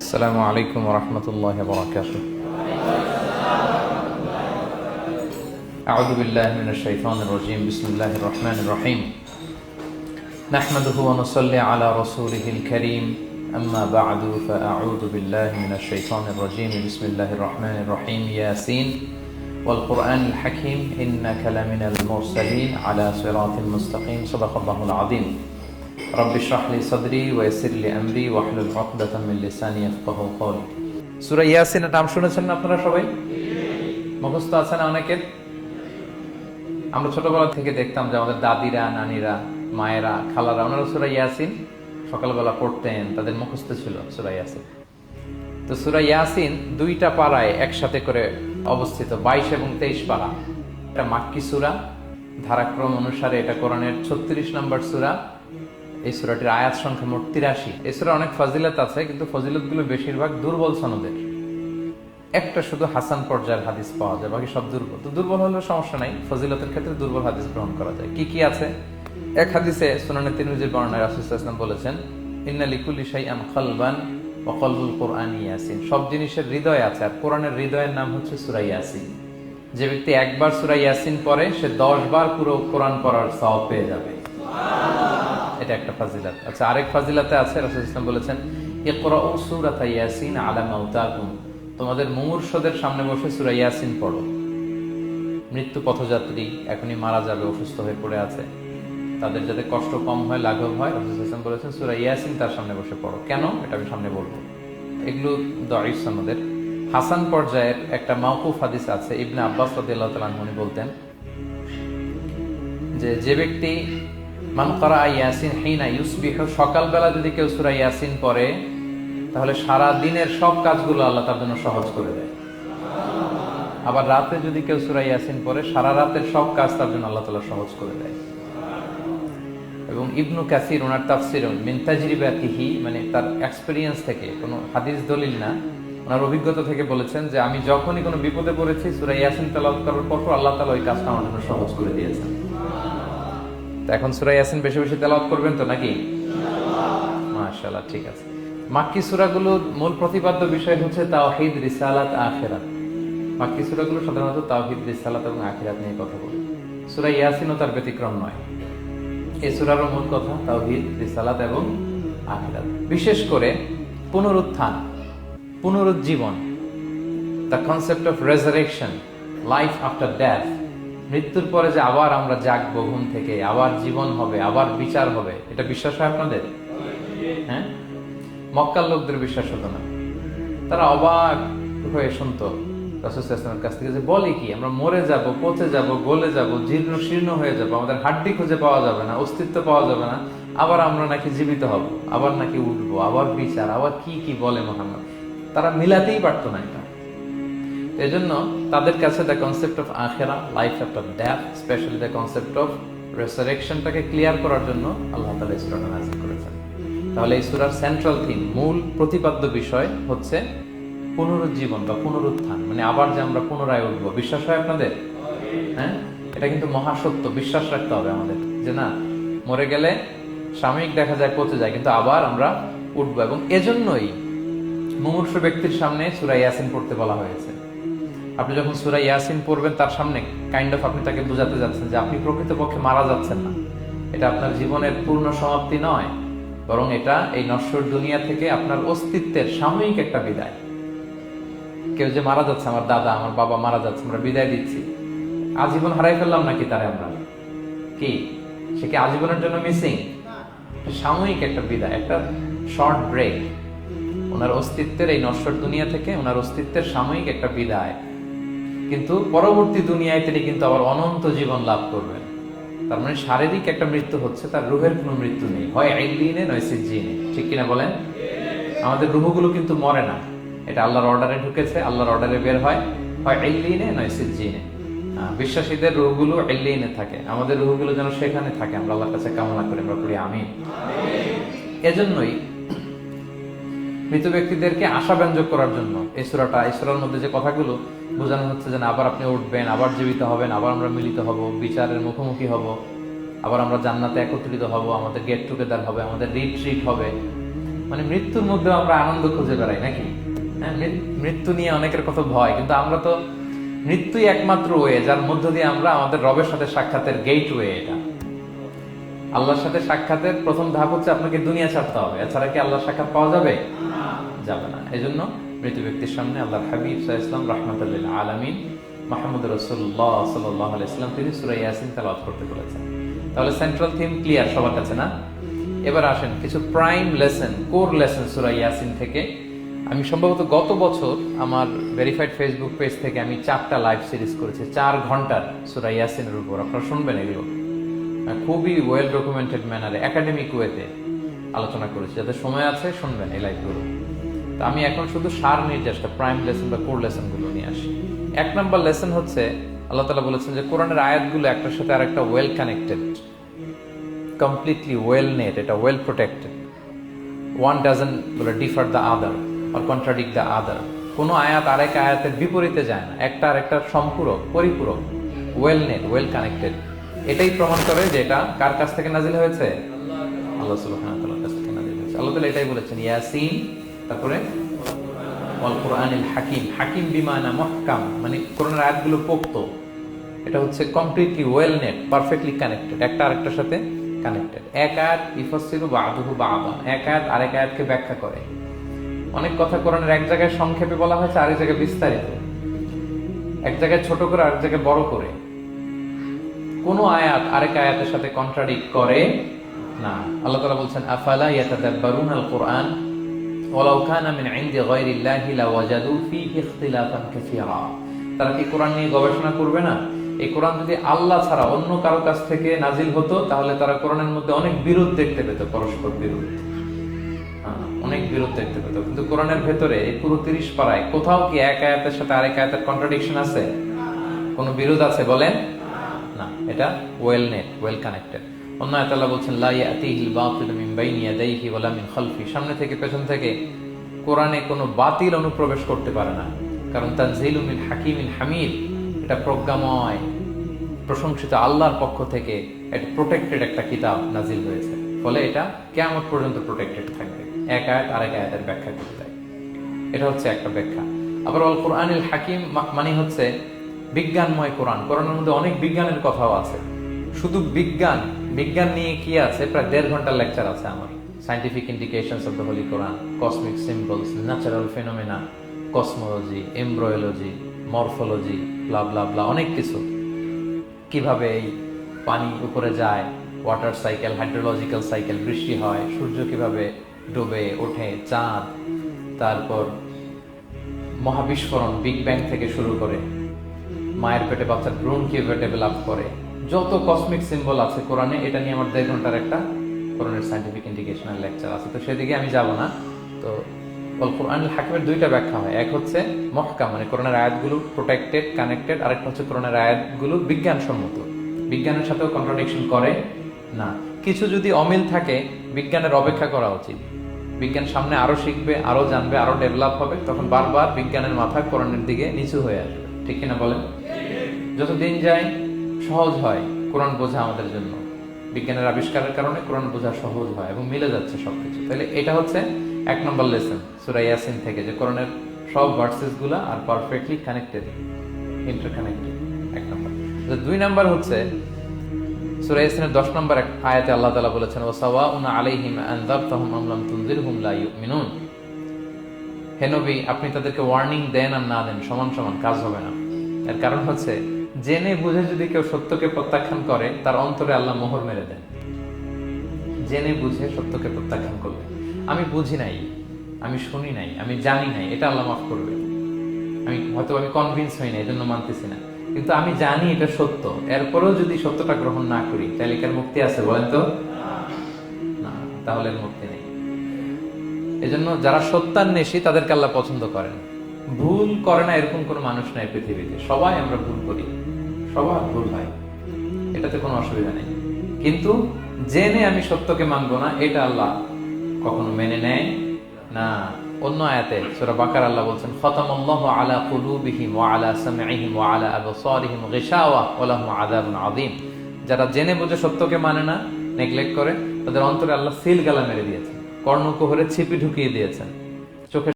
السلام عليكم ورحمة الله وبركاته. أعوذ بالله من الشيطان الرجيم. بسم الله الرحمن الرحيم. نحمده ونصلي على رسوله الكريم. أما بعد فأعوذ بالله من الشيطان الرجيم. بسم الله الرحمن الرحيم. ياسين والقرآن الحكيم إنك لمن المرسلين على صراط مستقيم. صدق الله العظيم. رب اشرح لي صدري ويسر لي امري واحلل عقدة من لساني يفقهوا قولي. সূরা ইয়াসিনের নাম শুনেছেন না আপনারা সবাই? মুখস্থ আছে না অনেকের? আমরা ছোটবেলা থেকে দেখতাম যে আমাদের দাদিরা, নানিরা, মায়েরা, খালারা ওনারা সূরা ইয়াসিন সকালবেলা পড়তেন, তাদের মুখস্থ ছিল সূরা ইয়াসিন। তো সূরা ইয়াসিন দুইটা পারায় একসাথে করে অবস্থিত, 22 এবং 23 পারা। এটা মাক্কি সূরা, ধারাক্রম অনুসারে এটা কোরআনের 36 নম্বর সূরা। এই সূরাটির আয়াত সংখ্যা মোট 83। এই সূরার অনেক ফজিলত আছে, কিন্তু ফজিলতগুলো বেশিরভাগ দুর্বল সনদের। একটা শুধু হাসান পর্যায়ের হাদিস পাওয়া যায়, বাকি সব দুর্বল। তো দুর্বল হলেও সমস্যা নাই, ফজিলতের ক্ষেত্রে দুর্বল হাদিস গ্রহণ করা যায়। কি কি আছে? এক হাদিসে সুনানে তিরমিজির বর্ণনায় রাসূল সাল্লাল্লাহু আলাইহি ওয়াসাল্লাম বলেছেন, ইন্না লিকুল্লি শাইআন কলবান ওয়া কলবুল কুরআনি ইয়াসিন। সব জিনিসের হৃদয় আছে, আর কোরআনের হৃদয়ের নাম হচ্ছে সূরা ইয়াসিন। যে ব্যক্তি একবার সূরা ইয়াসিন পড়ে, সে 10 বার পুরো কোরআন পড়ার সওয়াব পেয়ে যাবে। এটা একটা ফাজিলাত। আচ্ছা, আরেক ফাজিলাতে আছে, রাসূল সাল্লাল্লাহু আলাইহি ওয়াসাল্লাম বলেছেন, ইকরাউ সূরাতা ইয়াসিন আলা মাউতাকুম। তোমাদের মুমূর্ষদের সামনে বসে সূরা ইয়াসিন পড়ো। মৃত্যু পথযাত্রী এখনই মারা যাবে, অসুস্থ হয়ে পড়ে আছে, তাদের যাতে কষ্ট কম হয়, লাঘব হয়, রাসূল সাল্লাল্লাহু আলাইহি ওয়াসাল্লাম বলেছেন সূরা ইয়াসিন তার সামনে বসে পড়ো। কেন? এটা আমি সামনে বলবো। এগুলো দাঈফ সনদের। হাসান পর্যায়ের একটা মাওকুফ হাদিস আছে, ইবনে আব্বাস রাদিয়াল্লাহু তাআলা আনহু বলতেন যে ব্যক্তি মান ক্বারা ইয়াসিন হিনা ইউসবিহু, সকালবেলা যদি কেউ সূরা ইয়াসিন পড়ে, তাহলে সারা দিনের সব কাজগুলো আল্লাহ তার জন্য সহজ করে দেয়। আবার রাতে যদি কেউ সূরা ইয়াসিন পড়ে, সারা রাতের সব কাজ তার জন্য আল্লাহ তাআলা সহজ করে দেয়। এবং ইবনু কাসির ওনার তাফসির মিন তাজরিবাতিহি, মানে তার এক্সপেরিয়েন্স থেকে, কোনো হাদিস দলিল না, ওনার অভিজ্ঞতা থেকে বলেছেন যে আমি যখনই কোনো বিপদে পড়েছি, সূরা ইয়াসিন তেলাওয়াত করার পর আল্লাহ তাআলা ওই কাজটা আমার জন্য সহজ করে দিয়েছেন। এখন সূরা ইয়াসিন বেশি বেশি তেলাওয়াত করবেন তো নাকি? মাশাআল্লাহ, ঠিক আছে। মাক্কি সূরাগুলোর মূল প্রতিপাদ্য বিষয় হচ্ছে তাওহীদ, রিসালাত, আখিরাত। মাক্কি সূরাগুলো সাধারণত তাওহীদ, রিসালাত এবং আখিরাত নিয়ে কথা বলে। সূরা ইয়াসিনও তার ব্যতিক্রম নয়। এই সূরার মূল কথা তাওহীদ, রিসালাত এবং আখিরাত। বিশেষ করে পুনরুত্থান, পুনরুজ্জীবন, the concept of resurrection, life after death. মৃত্যুর পরে যে আবার আমরা জাগবো ঘুম থেকে, আবার জীবন হবে, আবার বিচার হবে, এটা বিশ্বাস হয় আপনাদের? হ্যাঁ, মক্কার লোকদের বিশ্বাস হতো না। তারা অবাক হয়ে শুনতো রাসূল সাল্লাল্লাহু আলাইহি ওয়াসাল্লামের কাছ থেকে যে বলে কি, আমরা মরে যাব, পচে যাব, গলে যাব, জীর্ণ শীর্ণ হয়ে যাব, আমাদের হাড্ডি খুঁজে পাওয়া যাবে না, অস্তিত্ব পাওয়া যাবে না, আবার আমরা নাকি জীবিত হব, আবার নাকি উঠবো, আবার বিচার, আবার কি কি বলে মুহাম্মদ। তারা মিলাতেই পারতো না এটা। এজন্য তাদের কাছে দ্য কনসেপ্ট অফ আখিরা, life after death, specially the concept of রেসারেকশনটাকে ক্লিয়ার করার জন্য আল্লাহ তাআলা এই সূরাটা নাযিল করেছেন। তাহলে এই সূরার সেন্ট্রাল থিম, মূল প্রতিপাদ্য বিষয় হচ্ছে পুনরুজ্জীবন বা পুনরুত্থান, মানে আবার যে আমরা পুনরায় উঠবো। বিশ্বাস হয় আপনাদের? হ্যাঁ, এটা কিন্তু মহাসত্য, বিশ্বাস রাখতে হবে আমাদের যে না, মরে গেলে সাময়িক দেখা যায় পচে যায়, কিন্তু আবার আমরা উঠবো। এবং এজন্যই মুমূর্ষু ব্যক্তির সামনে সূরা ইয়াসিন পড়তে বলা হয়েছে। আপনি যখন সূরা ইয়াসিন পড়বেন, তার সামনে কাইন্ড অফ আপনি তাকে বোঝাতে যাচ্ছেন যে আপনি প্রকৃতপক্ষে মারা যাচ্ছেন না, এটা আপনার জীবনের পূর্ণ সমাপ্তি নয়, বরং এটা এই নশ্বর দুনিয়া থেকে আপনার অস্তিত্বের সাময়িক একটা বিদায়। কেউ যে মারা যাচ্ছে, আমার দাদা, আমার বাবা মারা যাচ্ছে, আমরা বিদায় দিচ্ছি, আজীবন হারাই ফেললাম নাকি তারে আমরা? কি সে কি আজীবনের জন্য মিসিং? সাময়িক একটা বিদায়, একটা শর্ট ব্রেক। ওনার অস্তিত্বের এই নশ্বর দুনিয়া থেকে ওনার অস্তিত্বের সাময়িক একটা বিদায়, কিন্তু পরবর্তী দুনিয়ায় তিনি কিন্তু আবার অনন্ত জীবন লাভ করবেন। তার মানে শারীরিক একটা মৃত্যু হচ্ছে, তার রুহের কোনো মৃত্যু নেই, হয় ইল্লিনে নয় সিজ্জিনে। ঠিক কিনা বলেন? আমাদের রুহগুলো কিন্তু মরে না, এটা আল্লাহর অর্ডারে ঢুকেছে, আল্লাহর অর্ডারে বের হয় ইল্লিনে নয় সিজ্জিনে। বিশ্বাসীদের রুহগুলো ইল্লিনে থাকে, আমাদের রুহগুলো যেন সেখানে থাকে, আমরা আল্লাহর কাছে কামনা করি, আমরা করি আমিন। এজন্যই মৃত ব্যক্তিদেরকে আশাব্যঞ্জক করার জন্য এই সূরার মধ্যে যে কথাগুলো বোঝানো হচ্ছে যে আবার আপনি উঠবেন, আবার জীবিত হবেন, আবার আমরা মিলিত হব, বিচারের মুখোমুখি হব, আবার আমরা জান্নাতে একত্রিত হব, আমাদের গেট টুগেদার হবে, আমাদের রিট্রিট হবে, মানে মৃত্যুর মধ্যে আমরা আনন্দ খুঁজে বেড়াই নাকি? হ্যাঁ, মৃত্যু নিয়ে অনেকের কত ভয়, কিন্তু আমরা তো মৃত্যুই একমাত্র ওয়ে যার মধ্য দিয়ে আমরা আমাদের রবের সাথে সাক্ষাতের গেট ওয়ে। এটা আল্লাহর সাথে সাক্ষাতের প্রথম ধাপ হচ্ছে আপনাকে দুনিয়া ছাড়তে হবে, এছাড়া কি আল্লাহর সাক্ষাৎ পাওয়া যাবে? যাবে না। এই জন্য মৃত ব্যক্তির সামনে আল্লাহর হাবিব সাল্লাল্লাহু আলাইহি ওয়াসাল্লাম রাহমাতুল লিল আলামিন মুহাম্মদ রাসূলুল্লাহ সাল্লাল্লাহু আলাইহি ওয়াসাল্লাম তিনি সূরা ইয়াসিন তেলাওয়াত করতে বলেছেন। তাহলে সেন্ট্রাল থিম ক্লিয়ার সবার কাছে না? এবার আসেন কিছু প্রাইম লেসন, কোর লেসন সূরা ইয়াসিন থেকে। আমি সম্ভবত গত বছর আমার ভেরিফাইড ফেসবুক পেজ থেকে আমি 4টা লাইভ সিরিজ করেছি 4 ঘন্টার সূরা ইয়াসিনের উপর। আপনারা শুনবেন এগুলো, খুবই ওয়েল ডকুমেন্টেড ম্যানারে একাডেমিক ওয়েতে আলোচনা করেছি। যাদের সময় আছে শুনবেন এই লাইভগুলো। তো আমি এখন শুধু সার নির্দেশটা প্রাইম লেসন বা কোর লেসনগুলো নিয়ে আসি। 1 নম্বর লেসন হচ্ছে আল্লাহ তাআলা বলেছেন যে কোরআনের আয়াতগুলো একটার সাথে আরেকটা well connected, completely well net, এটা well protected. One doesn't differ the other or contradict the other. কোনো আয়াত আরেক আয়াতের বিপরীতে যায় না, একটা আরেকটা সম্পূরক, পরিপূরক, ওয়েল নেট, ওয়েল কানেক্টেড। এটাই প্রমাণ করে যে এটা কার কাছ থেকে নাজিল হয়েছে? আল্লাহ সুবহানাহু ওয়া তাআলার কাছ থেকে নাজিল হয়েছে। আল্লাহ তাআলা এটাই বলেছেন ইয়াসিন, তারপরে ওয়াল কুরআনিল হাকিম। হাকিম বিমানা মুহকাম, মানে কোরআনের আয়াতগুলো পোক্ত। এটা হচ্ছে completely well net, perfectly connected, একটা আরেকটার সাথে কানেক্টেড। এক আয়াত ইফাসসিরু বা'দুহু বা'দা, এক আয়াত আরেক আয়াতকে ব্যাখ্যা করে। অনেক কথা কোরআনের এক জায়গায় সংক্ষেপে বলা হয়েছে, আরেক জায়গায় বিস্তারিত, এক জায়গায় ছোট করে আরেক জায়গায় বড় করে। কোনো আয়াত আরেক আয়াতের সাথে কন্ট্রাডিক্ট করে না। আল্লাহ তাআলা বলছেন আফালা ইয়াতাদাব্বারুনাল কুরআন ওয়ালাউ কানা মিন ইনদি গায়রিল্লাহি লাওয়াজাদু ফীহি ইখতিলাফান কাসীরা। তারা কি কোরআন নিয়ে গবেষণা করবে না? এই কোরআন যদি আল্লাহ ছাড়া অন্য কারো কাছ থেকে নাজিল হতো তাহলে তারা কোরআনের মধ্যে অনেক বিরোধ দেখতে পেত, পরস্পর বিরোধ, অনেক বিরোধ দেখতে পেত। কিন্তু কোরআনের ভেতরে এই পুরো 30 পারায় কোথাও কি এক আয়াতের সাথে আরেক আয়াতের কন্ট্রাডিকশন আছে? কোনো বিরোধ আছে বলেন? না, এটা ওয়েল নেট, ওয়েল কানেক্টেড। অন্য আয়াতে আল্লাহ বলছেন লা ইয়াতিহিল বাতিলু মিন বাইনি ইয়াদাইহি ওয়ালা মিন খালফি। সামনে থেকে পেছন থেকে কোরআনে কোনো বাতিল অনুপ্রবেশ করতে পারে না, কারণ তানজিলু মিন হাকিমিন হামিদ, এটা প্রজ্ঞাময় প্রশংসিত আল্লাহর পক্ষ থেকে একটা প্রোটেক্টেড একটা কিতাব নাজিল হয়েছে। ফলে এটা কিয়ামত পর্যন্ত প্রোটেক্টেড থাকবে। এক আয়াত আরেক আয়াতের ব্যাখ্যা করে দেয়, এটা হচ্ছে একটা ব্যাখ্যা। আবার আল কুরআনিল হাকিম মানে হচ্ছে বিজ্ঞানময় কোরআন। কোরআনের মধ্যে অনেক বিজ্ঞানের কথাও আছে। শুধু বিজ্ঞান নিয়ে কি আছে, প্রায় 1.5 ঘন্টার লেকচার আছে আমার। Scientific indications of the holy Quran, cosmic symbols, natural phenomena, cosmology, embryology, morphology, blah blah blah, অনেক কিছু। কিভাবে এই পানি উপরে যায়, ওয়াটার সাইকেল, হাইড্রোলজিক্যাল সাইকেল, বৃষ্টি হয়, সূর্য কিভাবে ডুবে ওঠে, চাঁদ, তারপর মহাবিস্ফোরণ, বিগ ব্যাং থেকে শুরু করে মায়ের পেটে বাচ্চার ভ্রূণ কিভাবে ডেভেলপ করে, যত কসমিক সিম্বল আছে কোরআনে, এটা নিয়ে আমার 1.5 ঘন্টার একটা কোরআনের সায়েন্টিফিক ইন্ডিকেশনাল লেকচার আছে। তো সেদিকে আমি যাব না। তো কোরআনুল হাকিমের 2টা ব্যাখ্যা হয়। এক হচ্ছে মুহকাম, মানে কোরআনের আয়াতগুলো প্রোটেক্টেড, কানেক্টেড। আরেকটা হচ্ছে কোরআনের আয়াতগুলো বিজ্ঞানসম্মত, বিজ্ঞানের সাথেও কন্ট্রাডিকশন করে না। কিছু যদি অমিল থাকে, বিজ্ঞানের অপেক্ষা করা উচিত। বিজ্ঞান সামনে আরো শিখবে, আরো জানবে, আরো ডেভেলপ হবে, তখন বারবার বিজ্ঞানের মাথা কোরআনের দিকে নিচু হয়ে আসবে। ঠিক কিনা বলেন? যত দিন যায় সহজ হয় কোরআন বোঝা আমাদের জন্য। বিজ্ঞানের আবিষ্কারের কারণে কোরআন বোঝা সহজ হয় এবং মিলে যাচ্ছে সবকিছু। তাহলে এটা হচ্ছে 1 নম্বর লেসন সূরা ইয়াসিন থেকে, যে কোরআনের সব ভার্সেস গুলা আর পারফেক্টলি কানেক্টেড, ইন্টারকানেক্টেড। 1 নম্বর। 2 নম্বর হচ্ছে সূরা ইয়াসিনের 10 নম্বর আয়াতে আল্লাহ তাআলা বলেছেন ওয়াসাওয়াউন আলাইহিম আনযারতাহুম আম লাম তুনজিরহুম লা ইউমিনুন। হে নবী, আপনি তাদেরকে ওয়ার্নিং দেন আর না দেন, সমান সমান, কাজ হবে না। এর কারণ হচ্ছে জেনে বুঝে যদি কেউ সত্যকে প্রত্যাখ্যান করে, তার অন্তরে আল্লাহ মোহর মেরে দেন। জেনে বুঝে সত্যকে প্রত্যাখ্যান করবে, আমি বুঝি নাই, আমি শুনি নাই, আমি জানি নাই, এটা আল্লাহ মাফ করবে। আমি কনভিন্স হই না, এই জন্য মানতেছি না, কিন্তু আমি জানি এটা সত্য, এরপরেও যদি সত্যটা গ্রহণ না করি, তাহলে কার মুক্তি আছে বলেন তো? না, তাহলে মুক্তি নেই। এজন্য যারা সত্যান্বেষী তাদেরকে আল্লাহ পছন্দ করেন। ভুল করে না এরকম কোনো মানুষ নাই পৃথিবীতে। সবাই আমরা ভুল করি, সবার ভুল হয়, এটাতে কোনো অসুবিধা নেই। কিন্তু জেনে আমি সত্যকে মানবো না, এটা আল্লাহ কখনো মেনে নেয় না। অন্য আয়াতে সূরা বাকারা আল্লাহ বলছেন খাতামাল্লাহু আলা কুলুবিহিম ওয়া আলা সামঈহিম ওয়া আলা আবসারিহিম গিশাওয়া ওয়া লাহুম আযাবুন আযীম। যারা জেনে বুঝে সত্যকে মানে না, নেগলেক্ট করে, তাদের অন্তরে আল্লাহ সিল গালা মেরে দিয়েছেন। কর্ণকুহরে ছিপি ঢুকিয়ে দিয়েছেন।